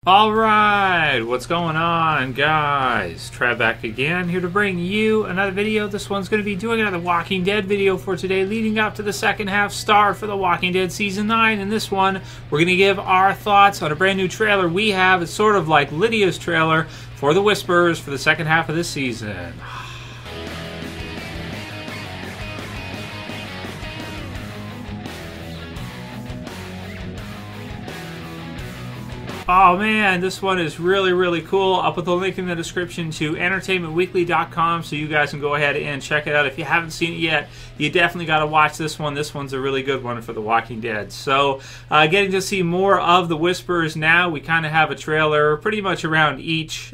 Alright, what's going on, guys? Trev back again, here to bring you another video. This one's going to be doing another Walking Dead video for today, leading up to the second half start for The Walking Dead Season 9. In this one, we're going to give our thoughts on a brand new trailer we have. It's sort of like Lydia's trailer for The Whispers for the second half of this season. Oh man, this one is really cool. I'll put the link in the description to entertainmentweekly.com so you guys can go ahead and check it out. If you haven't seen it yet, you definitely got to watch this one. This one's a really good one for The Walking Dead. So, getting to see more of The Whispers now. We kind of have a trailer pretty much around each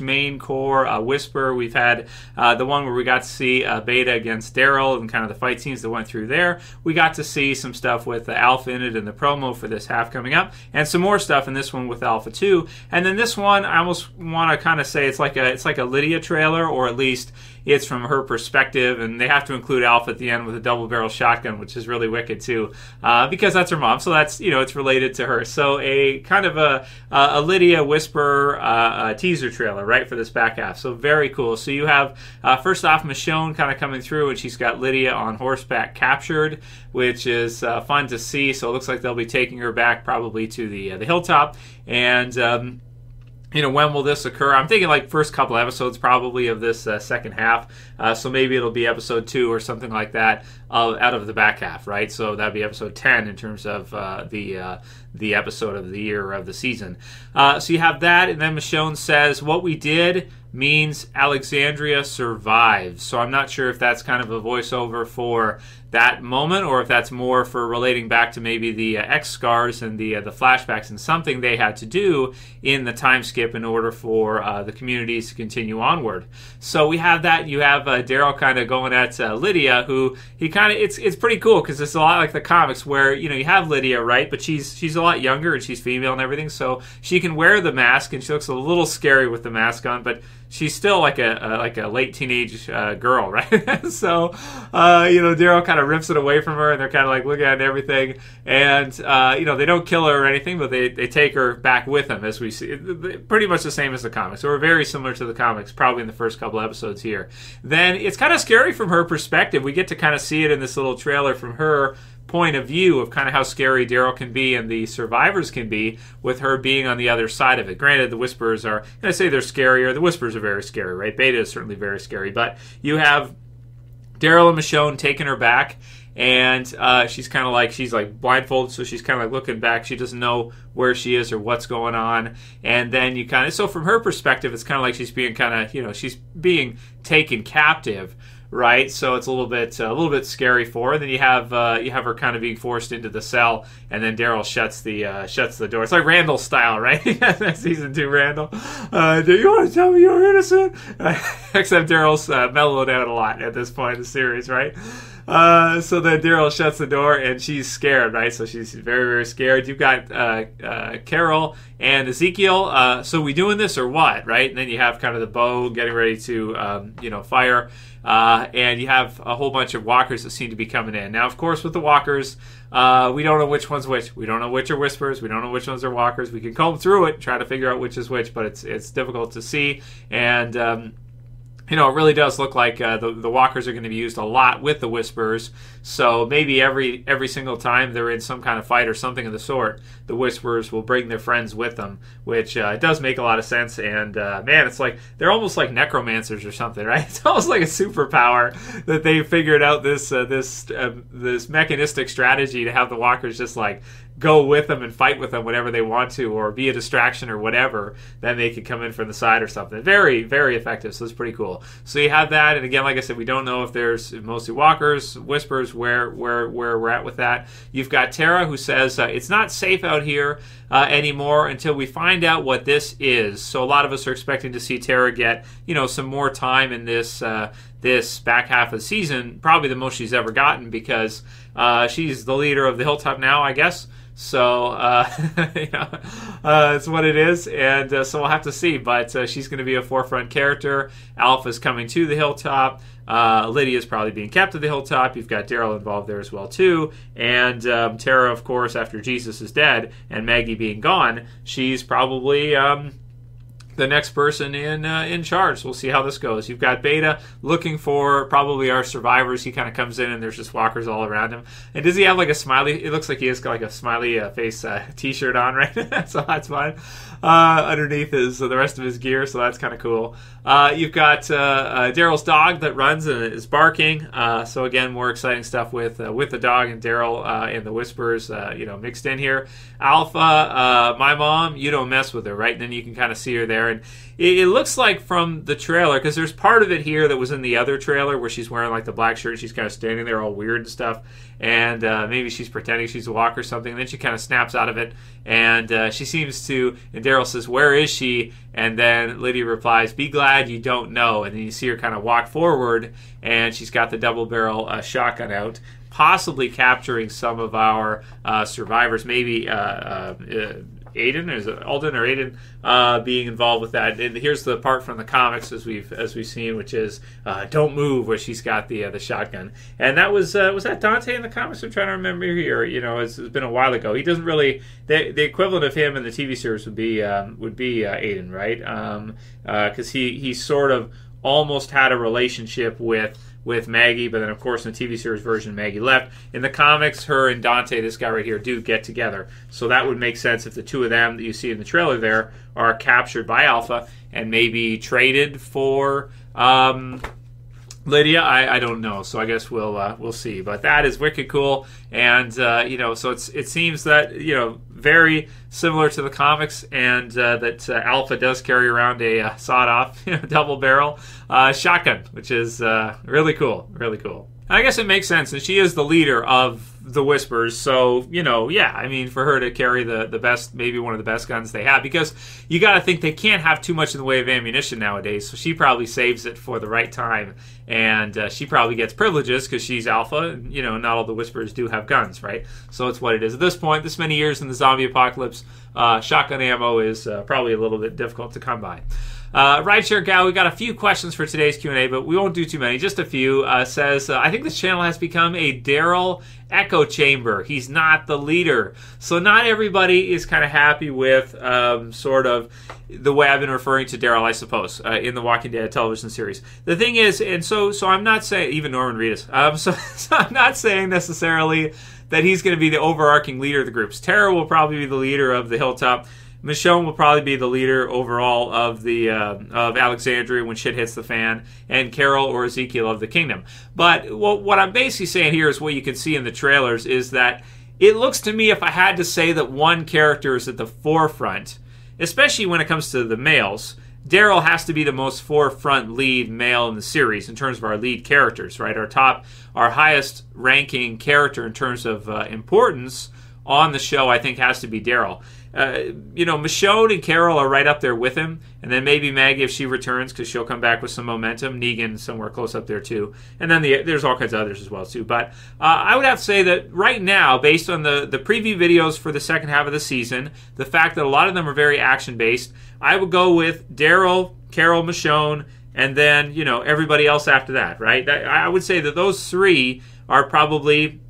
main core Whisper. We've had the one where we got to see Beta against Daryl and kind of the fight scenes that went through there. We got to see some stuff with Alpha in it in the promo for this half coming up, and some more stuff in this one with Alpha 2. And then this one, I almost want to kind of say it's like a Lydia trailer, or at least it's from her perspective, and they have to include Alpha at the end with a double barrel shotgun, which is really wicked too, because that's her mom, so that's, you know, it's related to her. So a kind of a Lydia Whisper teaser trailer, right, for this back half. So very cool. So you have first off Michonne kind of coming through, and she's got Lydia on horseback captured, which is fun to see. So it looks like they'll be taking her back probably to the hilltop. And you know, when will this occur? I'm thinking like first couple episodes probably of this second half. So maybe it'll be episode 2 or something like that out of the back half, right? So that'd be episode 10 in terms of the episode of the year or of the season. So you have that, and then Michonne says, "What we did means Alexandria survives." So I'm not sure if that's kind of a voiceover for that moment, or if that's more for relating back to maybe the X scars and the flashbacks and something they had to do in the time skip in order for the communities to continue onward. So we have that. You have Daryl kind of going at Lydia, who he kind of it's pretty cool because it's a lot like the comics where, you know, you have Lydia, right, but she's a lot younger and she's female and everything, so she can wear the mask and she looks a little scary with the mask on, but she's still like a late teenage girl, right? So, you know, Daryl kind of rips it away from her, and they're kind of like looking at everything, and you know, they don't kill her or anything, but they take her back with them, as we see. Pretty much the same as the comics. So we're very similar to the comics, probably in the first couple episodes here. Then it's kind of scary from her perspective. We get to kind of see it in this little trailer from her point of view of kind of how scary Daryl can be and the survivors can be with her being on the other side of it. Granted, the Whispers are, I say they're scarier. The Whispers are very scary, right? Beta is certainly very scary, but you have Daryl and Michonne taking her back, and she's kind of like, she's like blindfolded, so she's kind of like looking back. She doesn't know where she is or what's going on. And then you kind of, so from her perspective, it's kind of like she's being kind of, you know, she's being taken captive, right? So it's a little bit scary for her. And then you have her kind of being forced into the cell, and then Daryl shuts the door. It's like Randall style, right? Season 2 Randall. Do you want to tell me you're innocent? Except Daryl's mellowed out a lot at this point in the series, right? So then Daryl shuts the door, and she's scared, right? So she's very scared. You've got Carol and Ezekiel. So we doing this or what, right? And then you have kind of the bow getting ready to you know, fire. And you have a whole bunch of walkers that seem to be coming in. Now, of course, with the walkers, we don't know which one's which. We don't know which are Whispers. We don't know which ones are walkers. We can comb through it, try to figure out which is which, but it's difficult to see. And you know, it really does look like the walkers are going to be used a lot with the Whispers. So maybe every single time they're in some kind of fight or something of the sort, the Whispers will bring their friends with them, which does make a lot of sense. And man, it's like they're almost like necromancers or something, right? It's almost like a superpower that they figured out this mechanistic strategy to have the walkers just like go with them and fight with them whenever they want to, or be a distraction or whatever. Then they could come in from the side or something. Very effective. So it's pretty cool. So you have that, and again, like I said, we don't know if there's mostly walkers, Whispers, where we're at with that. You've got Tara, who says it's not safe out here anymore until we find out what this is. So a lot of us are expecting to see Tara get, you know, some more time in this back half of the season, probably the most she's ever gotten, because she's the leader of the Hilltop now, I guess. So, it's what it is, and so we'll have to see. But she's going to be a forefront character. Alpha's coming to the Hilltop. Lydia's probably being kept at the Hilltop. You've got Daryl involved there as well, too. And Tara, of course, after Jesus is dead and Maggie being gone, she's probably the next person in charge. So we'll see how this goes. You've got Beta looking for probably our survivors. He kind of comes in and there's just walkers all around him. And does he have like a smiley? It looks like he has got like a smiley face t-shirt on, right? So that's fine. Underneath the rest of his gear, so that's kind of cool. You've got Daryl's dog that runs and is barking. So again, more exciting stuff with the dog and Daryl and the whispers, mixed in here. Alpha, my mom, you don't mess with her, right? And then you can kind of see her there. And it looks like from the trailer, because there's part of it here that was in the other trailer where she's wearing like the black shirt. She's kind of standing there all weird and stuff. And maybe she's pretending she's a walk or something. And then she kind of snaps out of it. And she seems to, and Daryl says, where is she? And then Lydia replies, be glad you don't know. And then you see her kind of walk forward. And she's got the double barrel shotgun out, possibly capturing some of our survivors. Maybe Aiden, is it Alden or Aiden, being involved with that. And here's the part from the comics as we've seen, which is "Don't move," where she's got the shotgun. And that was that Dante in the comics? I'm trying to remember here. It's been a while ago. He doesn't really the equivalent of him in the TV series would be Aiden, right? Because he sort of almost had a relationship with Maggie, but then of course in the TV series version Maggie left. In the comics, her and Dante, this guy right here, do get together. So that would make sense if the two of them that you see in the trailer there are captured by Alpha and maybe traded for Lydia. I don't know, so I guess we'll see. But that is wicked cool, and so it seems that very similar to the comics, and that Alpha does carry around a sawed-off double barrel shotgun, which is really cool, really cool. I guess it makes sense, and she is the leader of the Whispers, so, for her to carry the best, maybe one of the best guns they have, because you got to think they can't have too much in the way of ammunition nowadays, so she probably saves it for the right time, and she probably gets privileges because she's Alpha, and, not all the Whispers do have guns, right? So it's what it is. At this point, this many years in the zombie apocalypse, shotgun ammo is probably a little bit difficult to come by. Rideshare Gal, we got a few questions for today's Q&A, but we won't do too many. Just a few. Says, I think this channel has become a Daryl echo chamber. He's not the leader. So not everybody is kind of happy with sort of the way I've been referring to Daryl, I suppose, in the Walking Dead television series. The thing is, and so I'm not saying, even Norman Reedus, so I'm not saying necessarily that he's going to be the overarching leader of the groups. Tara will probably be the leader of the Hilltop. Michonne will probably be the leader overall of the of Alexandria when shit hits the fan, and Carol or Ezekiel of the Kingdom. But what I'm basically saying here is what you can see in the trailers is that it looks to me, if I had to say that one character is at the forefront, especially when it comes to the males, Daryl has to be the most forefront lead male in the series in terms of our lead characters, right? Our highest ranking character in terms of importance on the show, I think, has to be Daryl. Michonne and Carol are right up there with him, and then maybe Maggie if she returns because she'll come back with some momentum. Negan somewhere close up there too, and then there's all kinds of others as well too. But I would have to say that right now, based on the preview videos for the second half of the season, the fact that a lot of them are very action based, I would go with Daryl, Carol, Michonne, and then everybody else after that. Right? I would say that those three are probably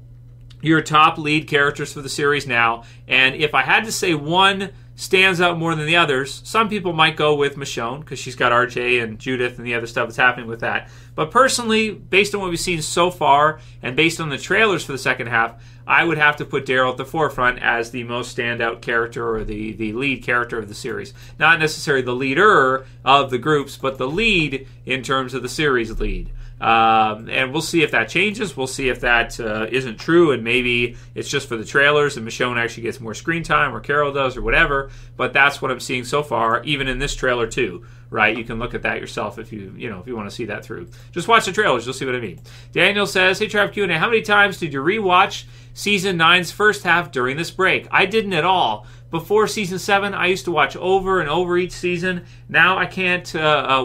your top lead characters for the series now. And if I had to say one stands out more than the others, some people might go with Michonne because she's got RJ and Judith and the other stuff that's happening with that. But personally, based on what we've seen so far and based on the trailers for the second half, I would have to put Daryl at the forefront as the most standout character or the lead character of the series. Not necessarily the leader of the groups, but the lead in terms of the series lead. And we'll see if that changes. We'll see if that isn't true, and maybe it's just for the trailers and Michonne actually gets more screen time, or Carol does, or whatever. But that's what I'm seeing so far, even in this trailer too. Right? You can look at that yourself if you want to see that through. Just watch the trailers. You'll see what I mean. Daniel says, "Hey Trev Q&A, how many times did you rewatch Season 9's first half during this break? I didn't at all. Before Season 7, I used to watch over and over each season. Now I can't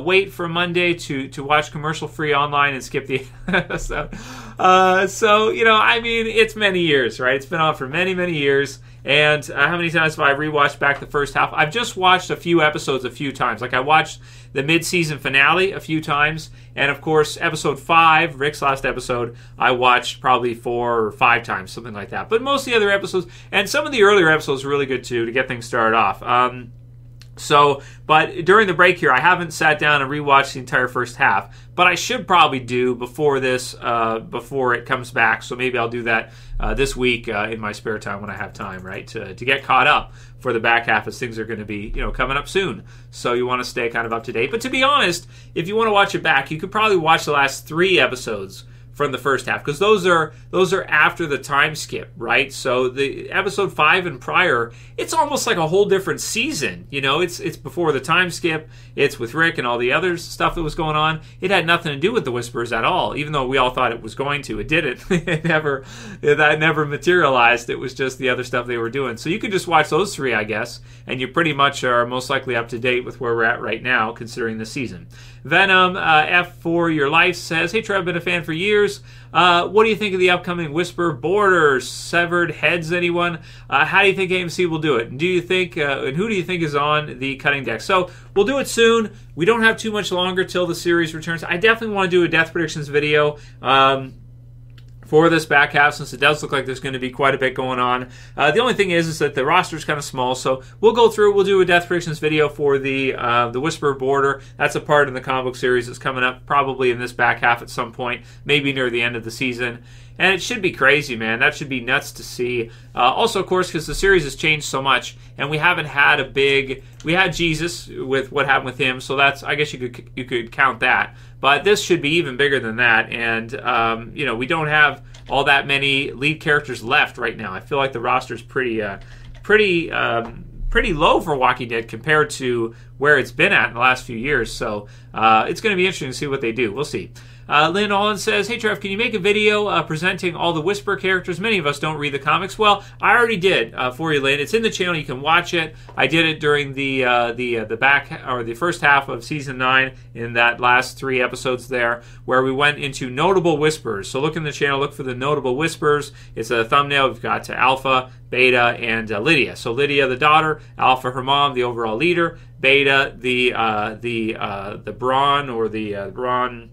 wait for Monday to watch commercial-free online and skip the episode." So, you know, I mean, it's many years, right? It's been on for many, many years. And how many times have I rewatched back the first half? I've just watched a few episodes a few times. Like I watched the mid-season finale a few times. And of course, episode 5, Rick's last episode, I watched probably 4 or 5 times, something like that. But most of the other episodes, and some of the earlier episodes were really good too, to get things started off. But during the break here, I haven't sat down and rewatched the entire first half. But I should probably do before this, before it comes back. So maybe I'll do that this week in my spare time when I have time, right? To get caught up for the back half, as things are going to be, you know, coming up soon. So you want to stay kind of up to date. But to be honest, if you want to watch it back, you could probably watch the last 3 episodes from the first half, because those are after the time skip, right? So the episode 5 and prior, it's almost like a whole different season. You know, it's before the time skip. It's with Rick and all the other stuff that was going on. It had nothing to do with the Whisperers at all, even though we all thought it was going to. It didn't. That never materialized. It was just the other stuff they were doing. So you could just watch those 3, I guess, and you pretty much are most likely up to date with where we're at right now, considering the season. Venom F for Your Life says, "Hey Trev, been a fan for years. What do you think of the upcoming Whisper Borders? Severed heads, anyone? How do you think AMC will do it? And do you think, and who do you think is on the cutting deck?" So we'll do it soon. We don't have too much longer till the series returns. I definitely want to do a death predictions video for this back half, since it does look like there's going to be quite a bit going on. The only thing is that the roster is kind of small, so we'll go through. We'll do a death predictions video for the Whisperer Border. That's a part in the comic book series that's coming up probably in this back half at some point, maybe near the end of the season. And it should be crazy, man. That should be nuts to see. Also, of course, because the series has changed so much, and we haven't had a big. We had Jesus with what happened with him, so that's, I guess you could count that. But this should be even bigger than that, and you know, we don't have all that many lead characters left right now. I feel like the roster's pretty low for Walking Dead compared to where it's been at in the last few years. So it's going to be interesting to see what they do. We'll see. Lynn Olin says, "Hey Trev, can you make a video presenting all the Whisper characters? Many of us don't read the comics." Well, I already did for you, Lynn. It's in the channel. You can watch it. I did it during the back, or the first half of season 9, in that last 3 episodes there, where we went into notable Whispers. So look in the channel, look for the notable Whispers. It's a thumbnail. We've got Alpha, Beta, and Lydia. So Lydia, the daughter; Alpha, her mom, the overall leader; Beta, the brawn, or the brawn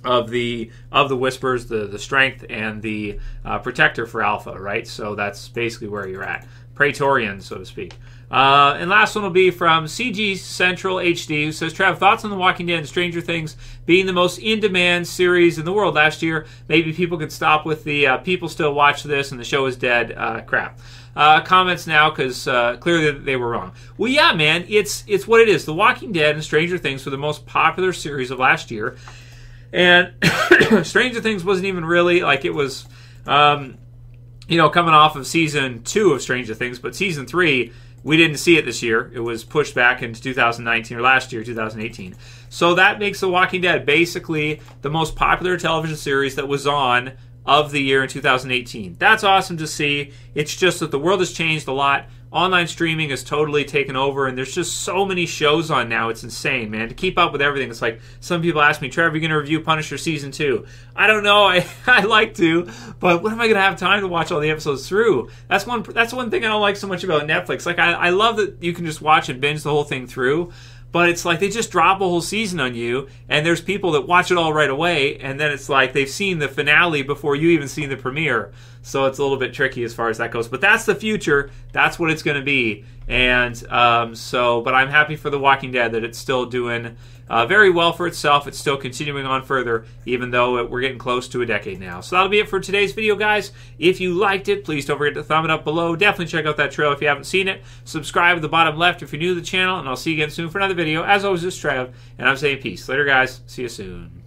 of the Whispers, the strength, and the protector for Alpha, right? So that's basically where you're at. Praetorian, so to speak. And last one will be from CG Central HD, who says, "Trev, thoughts on The Walking Dead and Stranger Things being the most in-demand series in the world last year? Maybe people could stop with the people still watch this and the show is dead crap." Comments now, because clearly they were wrong. Well, yeah, man, it's what it is. The Walking Dead and Stranger Things were the most popular series of last year. And Stranger Things wasn't even really, like, it was, you know, coming off of season 2 of Stranger Things, but season 3, we didn't see it this year. It was pushed back into 2019, or last year, 2018. So that makes The Walking Dead basically the most popular television series that was on of the year in 2018. That's awesome to see. It's just that the world has changed a lot. Online streaming has totally taken over, and there's just so many shows on now. It's insane, man. To keep up with everything, it's like, some people ask me, "Trev, are you going to review Punisher Season 2? I don't know. I like to, but when am I going to have time to watch all the episodes through? That's one thing I don't like so much about Netflix. Like, I love that you can just watch and binge the whole thing through, but it's like they just drop a whole season on you, and there's people that watch it all right away, and then it's like they've seen the finale before you even seen the premiere. So it's a little bit tricky as far as that goes. But that's the future. That's what it's going to be. And but I'm happy for The Walking Dead that it's still doing very well for itself. It's still continuing on further, even though we're getting close to a decade now. So that'll be it for today's video, guys. If you liked it, please don't forget to thumb it up below. Definitely check out that trailer if you haven't seen it. Subscribe at the bottom left if you're new to the channel, and I'll see you again soon for another video. As always, this is Trev, and I'm saying peace. Later, guys. See you soon.